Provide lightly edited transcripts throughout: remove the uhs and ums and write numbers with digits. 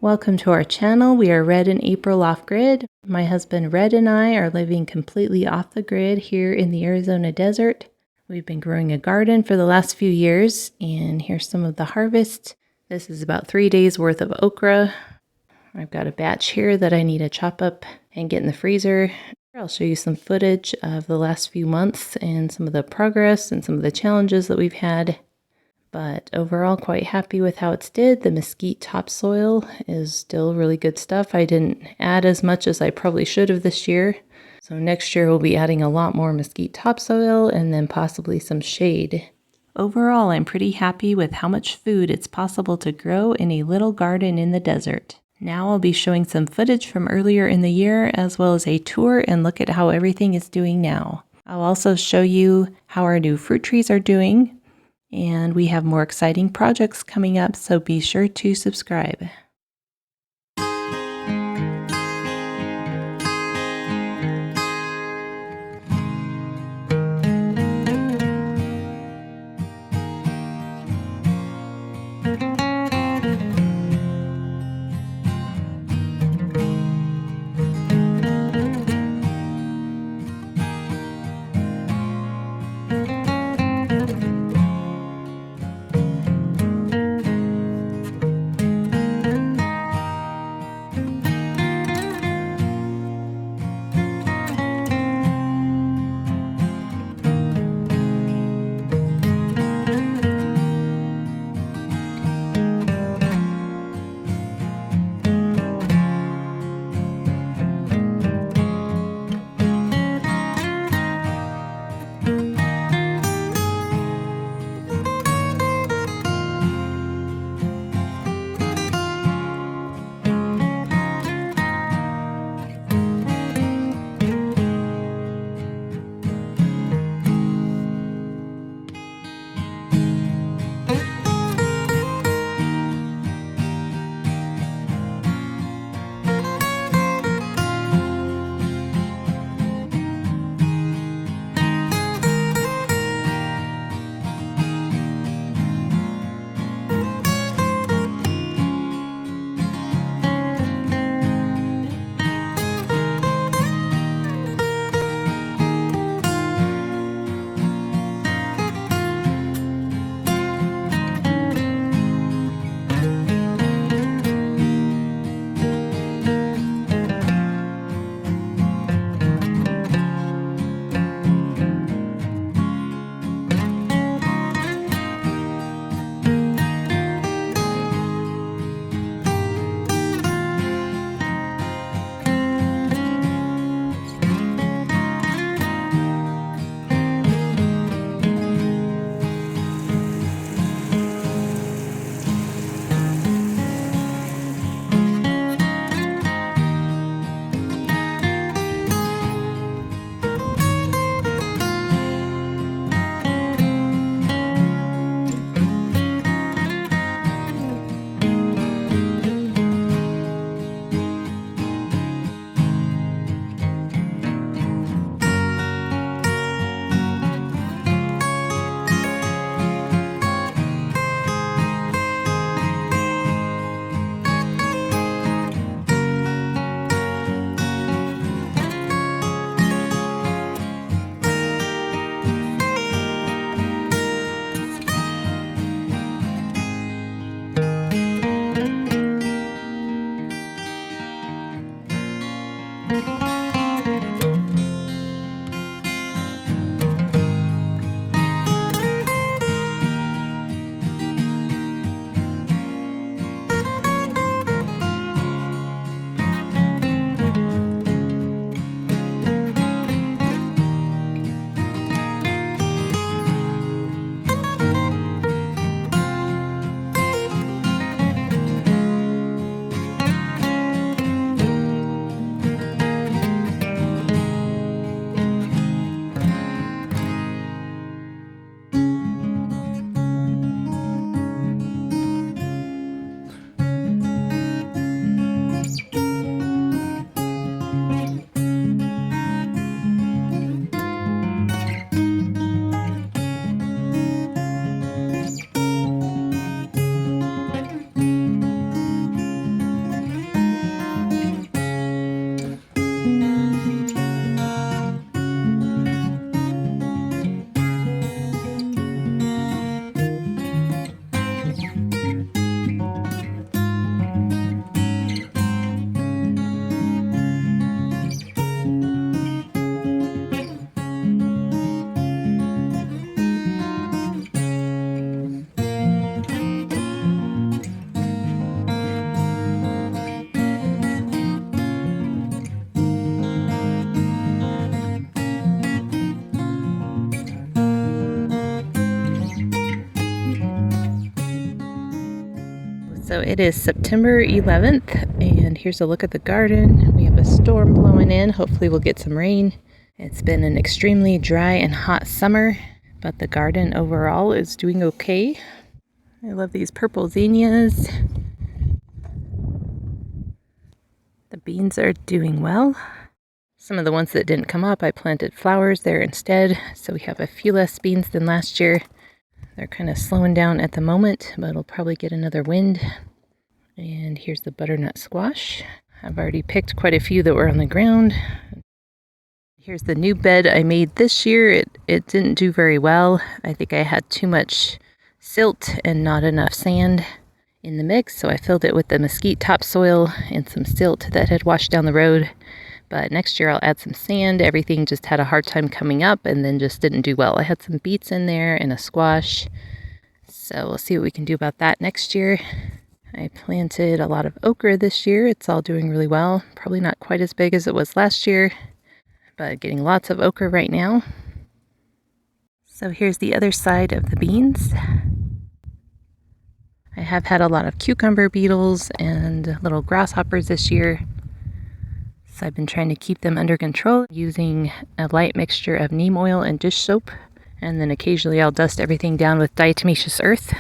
Welcome to our channel. We are Red and April off grid. My husband Red and I are living completely off the grid here in the Arizona desert. We've been growing a garden for the last few years, and here's some of the harvest. This is about 3 days worth of okra. I've got a batch here that I need to chop up and get in the freezer. I'll show you some footage of the last few months and some of the progress and some of the challenges that we've had. But overall, quite happy with how it's did. The mesquite topsoil is still really good stuff. I didn't add as much as I probably should have this year. So next year we'll be adding a lot more mesquite topsoil and then possibly some shade. Overall, I'm pretty happy with how much food it's possible to grow in a little garden in the desert. Now I'll be showing some footage from earlier in the year as well as a tour and look at how everything is doing now. I'll also show you how our new fruit trees are doing. And we have more exciting projects coming up, so be sure to subscribe. So it is September 11th, and here's a look at the garden. We have a storm blowing in. Hopefully we'll get some rain. It's been an extremely dry and hot summer, but the garden overall is doing okay. I love these purple zinnias. The beans are doing well. Some of the ones that didn't come up, I planted flowers there instead, so we have a few less beans than last year. They're kind of slowing down at the moment, but it'll probably get another wind. And here's the butternut squash. I've already picked quite a few that were on the ground. Here's the new bed I made this year. It didn't do very well. I think I had too much silt and not enough sand in the mix, so I filled it with the mesquite topsoil and some silt that had washed down the road. But next year I'll add some sand. Everything just had a hard time coming up and then just didn't do well. I had some beets in there and a squash. So we'll see what we can do about that next year. I planted a lot of okra this year. It's all doing really well. Probably not quite as big as it was last year, but getting lots of okra right now. So here's the other side of the beans. I have had a lot of cucumber beetles and little grasshoppers this year. So I've been trying to keep them under control using a light mixture of neem oil and dish soap. And then occasionally I'll dust everything down with diatomaceous earth.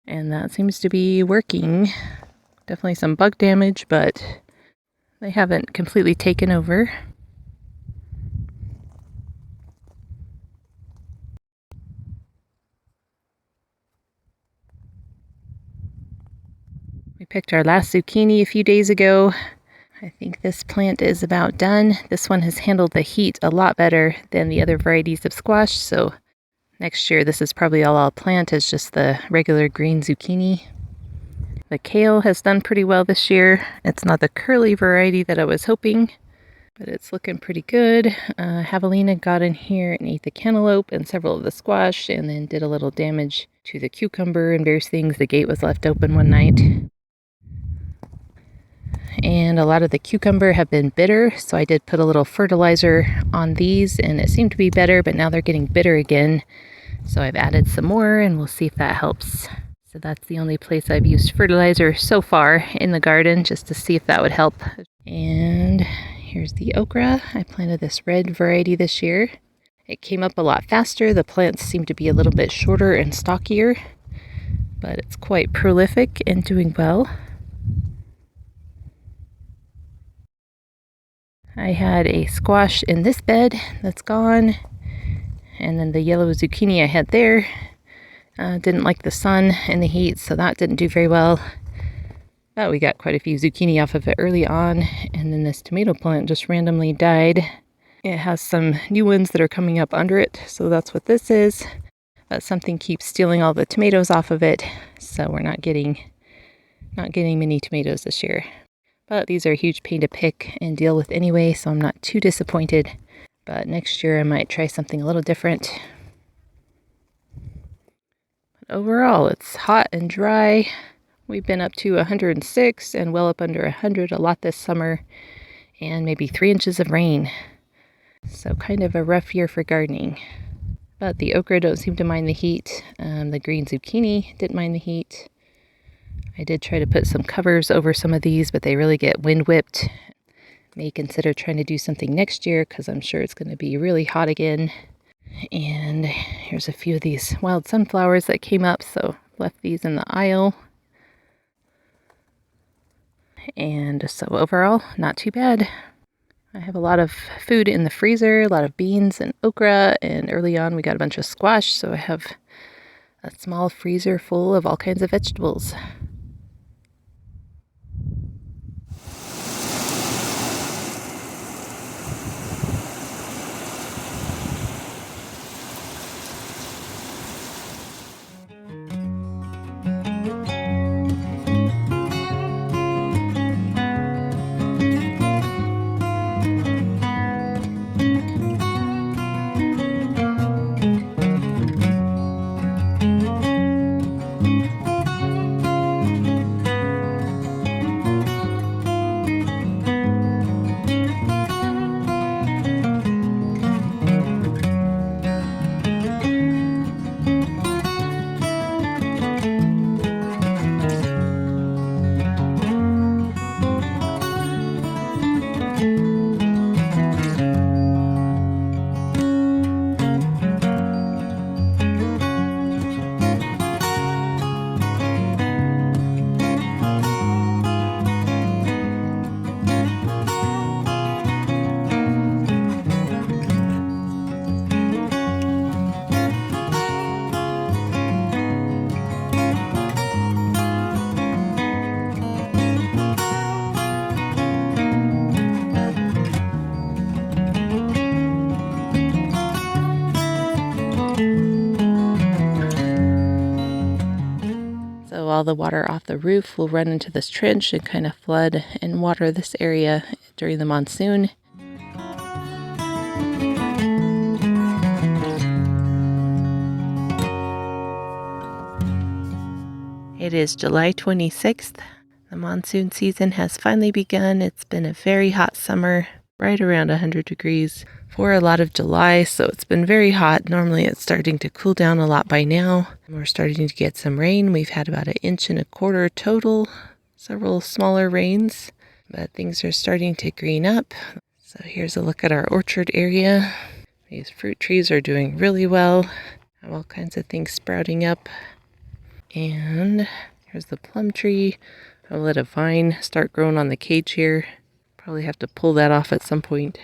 And that seems to be working. Definitely some bug damage, but they haven't completely taken over. We picked our last zucchini a few days ago. I think this plant is about done. This one has handled the heat a lot better than the other varieties of squash, so next year this is probably all I'll plant is just the regular green zucchini. The kale has done pretty well this year. It's not the curly variety that I was hoping, but it's looking pretty good. Javelina got in here and ate the cantaloupe and several of the squash, and then did a little damage to the cucumber and various things. The gate was left open one night. And a lot of the cucumber have been bitter, so I did put a little fertilizer on these and it seemed to be better, but now they're getting bitter again. So I've added some more and we'll see if that helps. So that's the only place I've used fertilizer so far in the garden, just to see if that would help. And here's the okra. I planted this red variety this year. It came up a lot faster. The plants seem to be a little bit shorter and stockier, but it's quite prolific and doing well. I had a squash in this bed that's gone, and then the yellow zucchini I had there didn't like the sun and the heat, so that didn't do very well. But we got quite a few zucchini off of it early on, and then this tomato plant just randomly died. It has some new ones that are coming up under it, so that's what this is. But something keeps stealing all the tomatoes off of it, so we're not getting many tomatoes this year. But these are a huge pain to pick and deal with anyway, so I'm not too disappointed. But next year I might try something a little different. But overall, it's hot and dry. We've been up to 106 and well up under 100 a lot this summer, and maybe 3 inches of rain. So kind of a rough year for gardening. But the okra don't seem to mind the heat. The green zucchini didn't mind the heat. I did try to put some covers over some of these, but they really get wind whipped. May consider trying to do something next year because I'm sure it's going to be really hot again. And here's a few of these wild sunflowers that came up, so left these in the aisle. And so overall, not too bad. I have a lot of food in the freezer, a lot of beans and okra, and early on we got a bunch of squash, so I have a small freezer full of all kinds of vegetables. all the water off the roof will run into this trench and kind of flood and water this area during the monsoon. It is July 26th. The monsoon season has finally begun. It's been a very hot summer, right around 100 degrees for a lot of July, so it's been very hot. Normally it's starting to cool down a lot by now. We're starting to get some rain. We've had about 1.25 inches total, several smaller rains, but things are starting to green up. So here's a look at our orchard area. These fruit trees are doing really well. Have all kinds of things sprouting up. And here's the plum tree. I'll let a vine start growing on the cage here. Probably have to pull that off at some point.